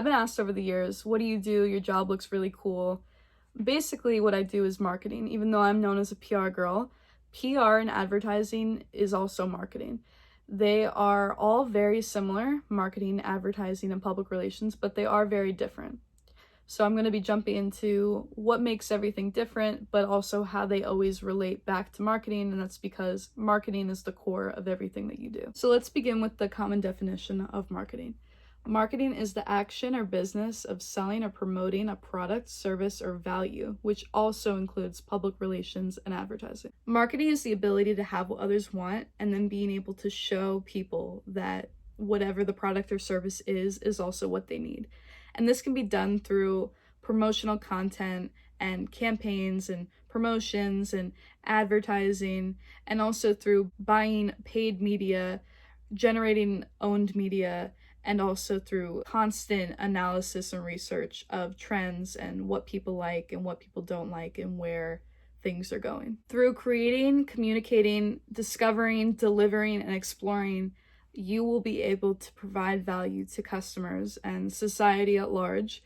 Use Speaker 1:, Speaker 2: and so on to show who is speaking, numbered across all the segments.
Speaker 1: I've been asked over the years, what do you do? Your job looks really cool. Basically, what I do is marketing. Even though I'm known as a PR girl, PR and advertising is also marketing. They are all very similar, marketing, advertising, and public relations, but they are very different. So I'm going to be jumping into what makes everything different, but also how they always relate back to marketing, and that's because marketing is the core of everything that you do. So let's begin with the common definition of marketing. Marketing is the action or business of selling or promoting a product, service, or value, which also includes public relations and advertising. Marketing is the ability to have what others want and then being able to show people that whatever the product or service is also what they need. And this can be done through promotional content and campaigns and promotions and advertising, and also through buying paid media, generating owned media, and also through constant analysis and research of trends and what people like and what people don't like and where things are going. Through creating, communicating, discovering, delivering, and exploring, you will be able to provide value to customers and society at large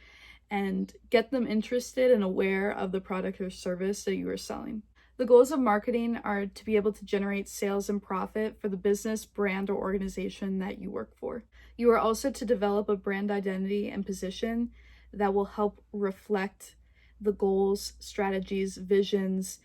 Speaker 1: and get them interested and aware of the product or service that you are selling. The goals of marketing are to be able to generate sales and profit for the business, brand, or organization that you work for. You are also to develop a brand identity and position that will help reflect the goals, strategies, visions,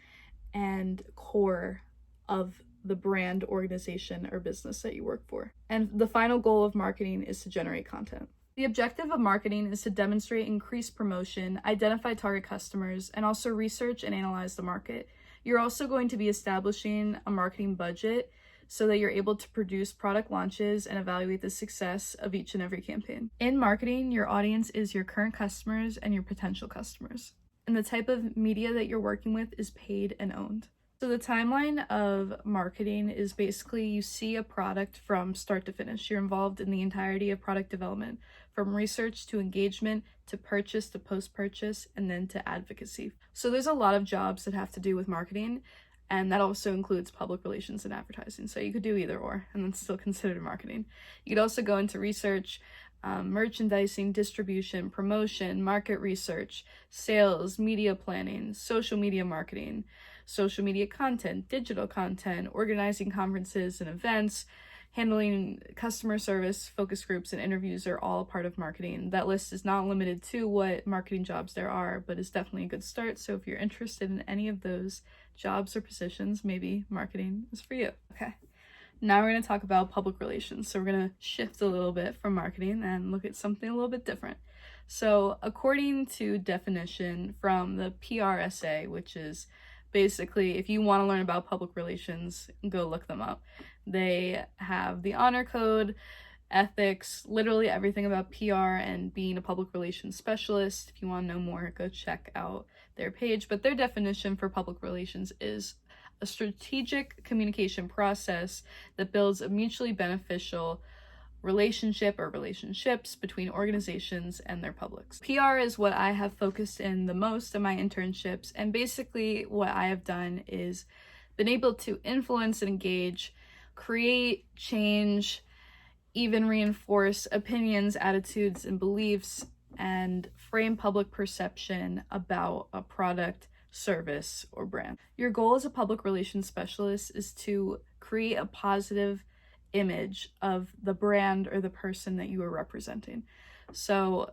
Speaker 1: and core of the brand, organization, or business that you work for. And the final goal of marketing is to generate content. The objective of marketing is to demonstrate increased promotion, identify target customers, and also research and analyze the market. You're also going to be establishing a marketing budget so that you're able to produce product launches and evaluate the success of each and every campaign. In marketing, your audience is your current customers and your potential customers. And the type of media that you're working with is paid and owned. So the timeline of marketing is basically you see a product from start to finish. You're involved in the entirety of product development, from research to engagement to purchase to post-purchase and then to advocacy. So there's a lot of jobs that have to do with marketing, and that also includes public relations and advertising. So you could do either or, and then still considered marketing. You could also go into research, merchandising, distribution, promotion, market research, sales, media planning, social media marketing, social media content, digital content, organizing conferences and events, handling customer service, focus groups, and interviews are all part of marketing. That list is not limited to what marketing jobs there are, but is definitely a good start. So if you're interested in any of those jobs or positions, maybe marketing is for you. Okay. Now we're going to talk about public relations. So we're going to shift a little bit from marketing and look at something a little bit different. So according to definition from the PRSA, which is basically, if you want to learn about public relations, go look them up. They have the honor code, ethics, literally everything about PR and being a public relations specialist. If you want to know more, go check out their page. But their definition for public relations is a strategic communication process that builds a mutually beneficial relationship or relationships between organizations and their publics. PR is what I have focused in the most in my internships, and basically what I have done is been able to influence and engage, create, change, even reinforce opinions, attitudes, and beliefs, and frame public perception about a product, service, or brand. Your goal as a public relations specialist is to create a positive image of the brand or the person that you are representing. So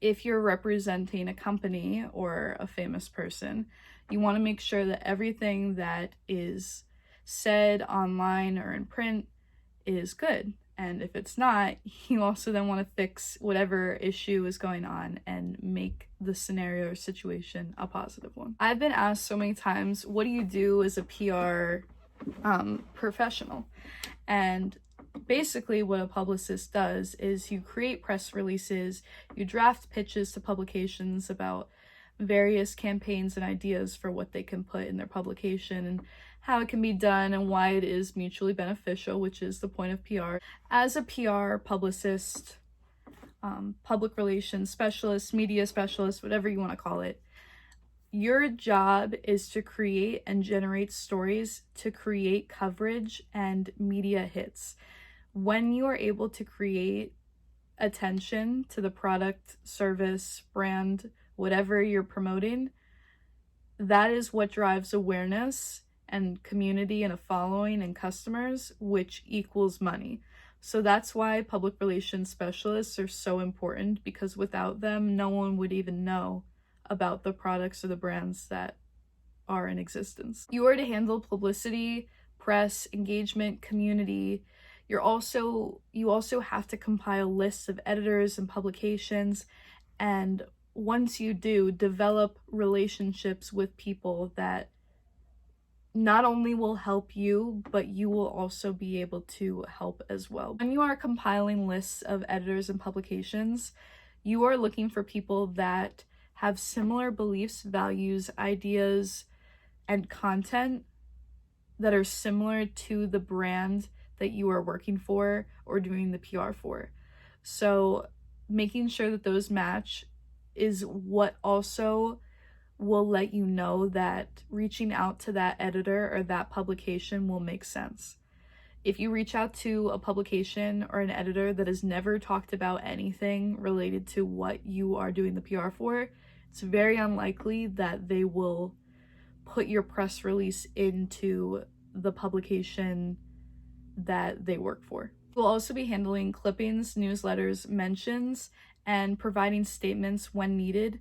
Speaker 1: if you're representing a company or a famous person, you want to make sure that everything that is said online or in print is good. And if it's not, you also then want to fix whatever issue is going on and make the scenario or situation a positive one. I've been asked so many times, what do you do as a PR professional? And basically what a publicist does is you create press releases, you draft pitches to publications about various campaigns and ideas for what they can put in their publication and how it can be done and why it is mutually beneficial, which is the point of PR. As a PR publicist, public relations specialist, media specialist, whatever you want to call it, your job is to create and generate stories to create coverage and media hits. When you are able to create attention to the product, service, brand, whatever you're promoting, that is what drives awareness and community and a following and customers, which equals money. So that's why public relations specialists are so important, because without them, no one would even know about the products or the brands that are in existence. You are to handle publicity, press, engagement, community. You also have to compile lists of editors and publications, and once you do, develop relationships with people that not only will help you, but you will also be able to help as well. When you are compiling lists of editors and publications, you are looking for people that have similar beliefs, values, ideas, and content that are similar to the brand that you are working for or doing the PR for. So making sure that those match is what also will let you know that reaching out to that editor or that publication will make sense. If you reach out to a publication or an editor that has never talked about anything related to what you are doing the PR for, it's very unlikely that they will put your press release into the publication that they work for. We'll also be handling clippings, newsletters, mentions, and providing statements when needed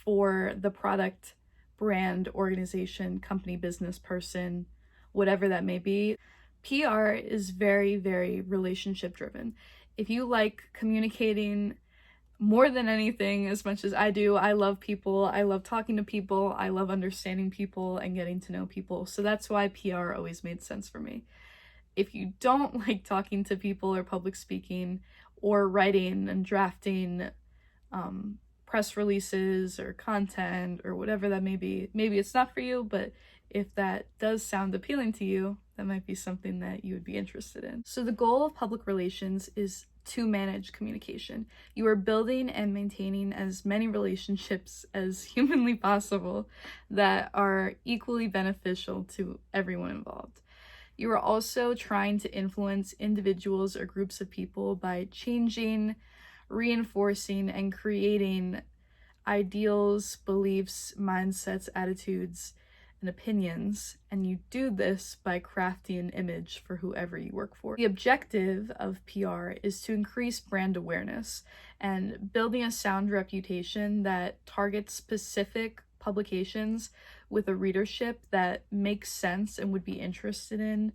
Speaker 1: for the product, brand, organization, company, business, person, whatever that may be. PR is very, very relationship driven. If you like communicating more than anything, as much as I do, I love people, I love talking to people, I love understanding people and getting to know people. So that's why PR always made sense for me. If you don't like talking to people or public speaking or writing and drafting press releases or content or whatever that may be, maybe it's not for you, but if that does sound appealing to you, that might be something that you would be interested in. So the goal of public relations is to manage communication. You are building and maintaining as many relationships as humanly possible that are equally beneficial to everyone involved. You are also trying to influence individuals or groups of people by changing, reinforcing, and creating ideals, beliefs, mindsets, attitudes, and opinions, and you do this by crafting an image for whoever you work for. The objective of PR is to increase brand awareness and building a sound reputation that targets specific publications with a readership that makes sense and would be interested in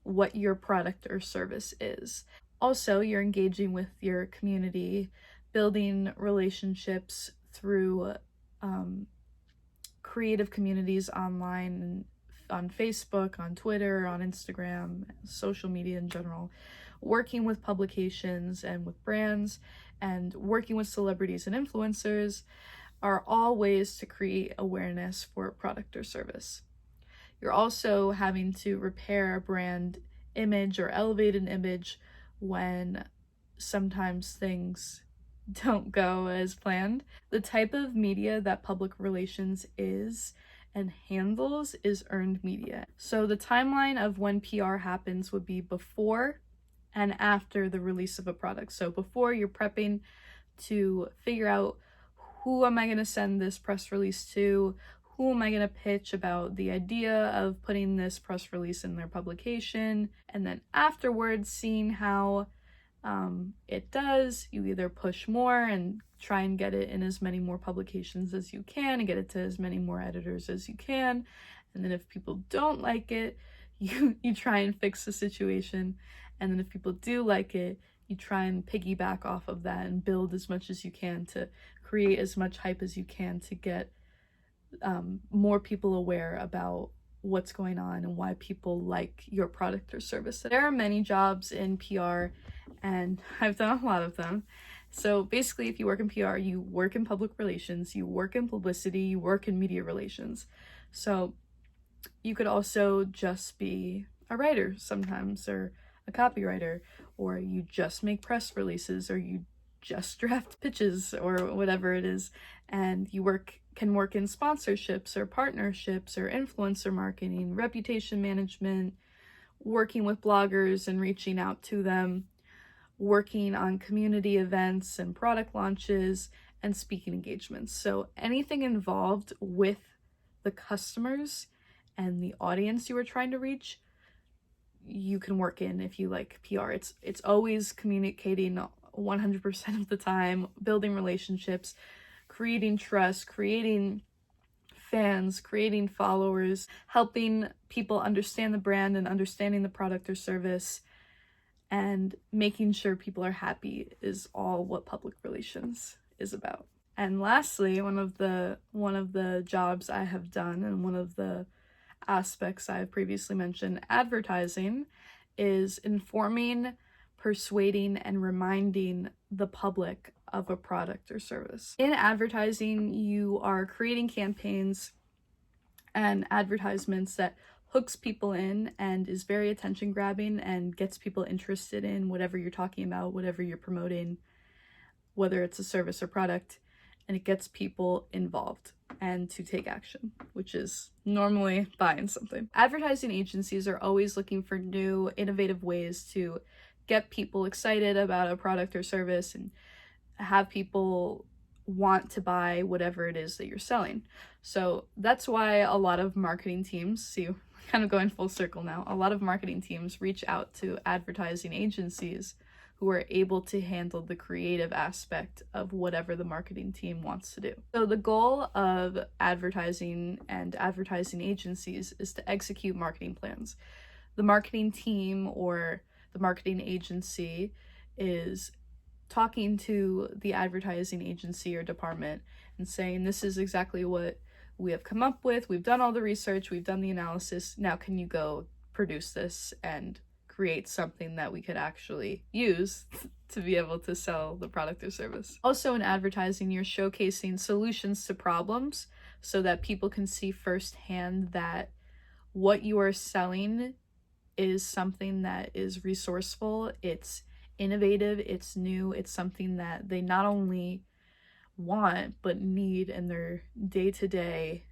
Speaker 1: what your product or service is. Also, you're engaging with your community, building relationships through creative communities online and on Facebook, on Twitter, on Instagram, social media in general, working with publications and with brands, and working with celebrities and influencers are all ways to create awareness for a product or service. You're also having to repair a brand image or elevate an image when sometimes things don't go as planned. The type of media that public relations is and handles is earned media. So the timeline of when PR happens would be before and after the release of a product. So before, you're prepping to figure out, who am I going to send this press release to? Who am I going to pitch about the idea of putting this press release in their publication? And then afterwards, seeing how it does, you either push more and try and get it in as many more publications as you can and get it to as many more editors as you can. And then if people don't like it, you try and fix the situation. And then if people do like it, you try and piggyback off of that and build as much as you can to create as much hype as you can to get more people aware about what's going on and why people like your product or service. There are many jobs in PR, and I've done a lot of them. So basically, if you work in PR, you work in public relations, you work in publicity, you work in media relations. So you could also just be a writer sometimes, or a copywriter, or you just make press releases, or you just draft pitches, or whatever it is, and you can work in sponsorships or partnerships or influencer marketing, reputation management, working with bloggers and reaching out to them, working on community events and product launches, and speaking engagements. So anything involved with the customers and the audience you are trying to reach, you can work in if you like PR. It's always communicating 100% of the time, building relationships, creating trust, creating fans, creating followers, helping people understand the brand and understanding the product or service, and making sure people are happy is all what public relations is about. And lastly, one of the jobs I have done, and one of the aspects I've previously mentioned, advertising, is informing, persuading, and reminding the public of a product or service. In advertising, you are creating campaigns and advertisements that hooks people in and is very attention grabbing and gets people interested in whatever you're talking about, whatever you're promoting, whether it's a service or product, and it gets people involved and to take action, which is normally buying something. Advertising agencies are always looking for new, innovative ways to get people excited about a product or service and have people want to buy whatever it is that you're selling. So that's why a lot of marketing teams, see, we're kind of going full circle now, a lot of marketing teams reach out to advertising agencies who are able to handle the creative aspect of whatever the marketing team wants to do. So the goal of advertising and advertising agencies is to execute marketing plans. The marketing team or the marketing agency is talking to the advertising agency or department and saying, this is exactly what we have come up with, we've done all the research, we've done the analysis, now can you go produce this and create something that we could actually use to be able to sell the product or service. Also in advertising, you're showcasing solutions to problems so that people can see firsthand that what you are selling is something that is resourceful, it's innovative, it's new, it's something that they not only want but need in their day-to-day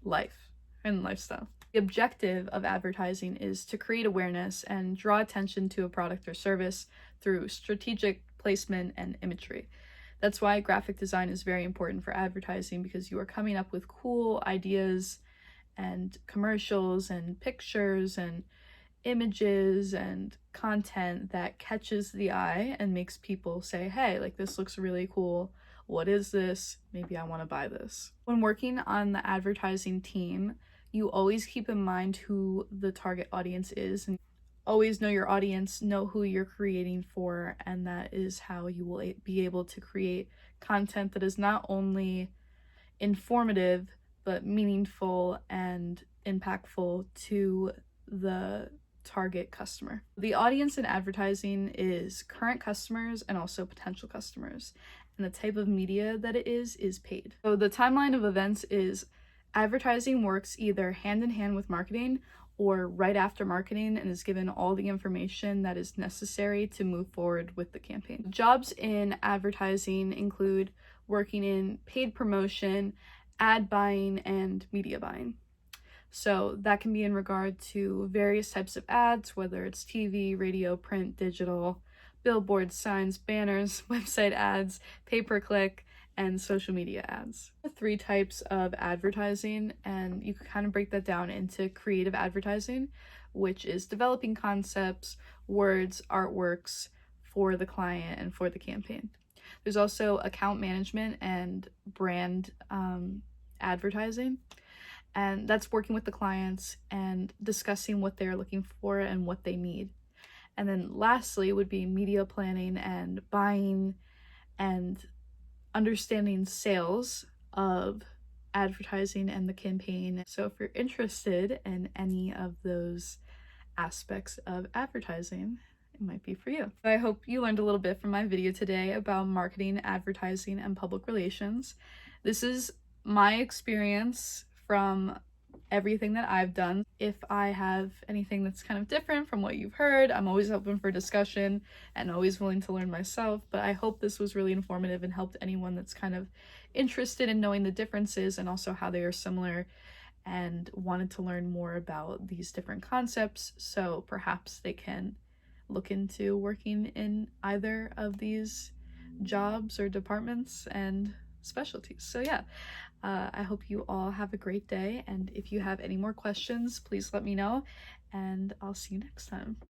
Speaker 1: life and lifestyle. The objective of advertising is to create awareness and draw attention to a product or service through strategic placement and imagery. That's why graphic design is very important for advertising, because you are coming up with cool ideas and commercials and pictures and images and content that catches the eye and makes people say, hey, like, this looks really cool. What is this? Maybe I want to buy this. When working on the advertising team, you always keep in mind who the target audience is, and always know your audience, know who you're creating for, and that is how you will be able to create content that is not only informative but meaningful and impactful to the target customer. The audience in advertising is current customers and also potential customers, and the type of media that it is paid. So the timeline of events is advertising works either hand in hand with marketing or right after marketing and is given all the information that is necessary to move forward with the campaign. Jobs in advertising include working in paid promotion, ad buying, and media buying. So that can be in regard to various types of ads, whether it's TV, radio, print, digital, billboards, signs, banners, website ads, pay-per-click, and social media ads. 3 types of advertising, and you can kind of break that down into creative advertising, which is developing concepts, words, artworks for the client and for the campaign. There's also account management and brand advertising, and that's working with the clients and discussing what they're looking for and what they need. And then lastly would be media planning and buying and understanding sales of advertising and the campaign. So if you're interested in any of those aspects of advertising, it might be for you. I hope you learned a little bit from my video today about marketing, advertising, and public relations. This is my experience from everything that I've done. If I have anything that's kind of different from what you've heard, I'm always open for discussion and always willing to learn myself, but I hope this was really informative and helped anyone that's kind of interested in knowing the differences and also how they are similar and wanted to learn more about these different concepts, so perhaps they can look into working in either of these jobs or departments and specialties. So yeah, I hope you all have a great day, and if you have any more questions, please let me know, and I'll see you next time.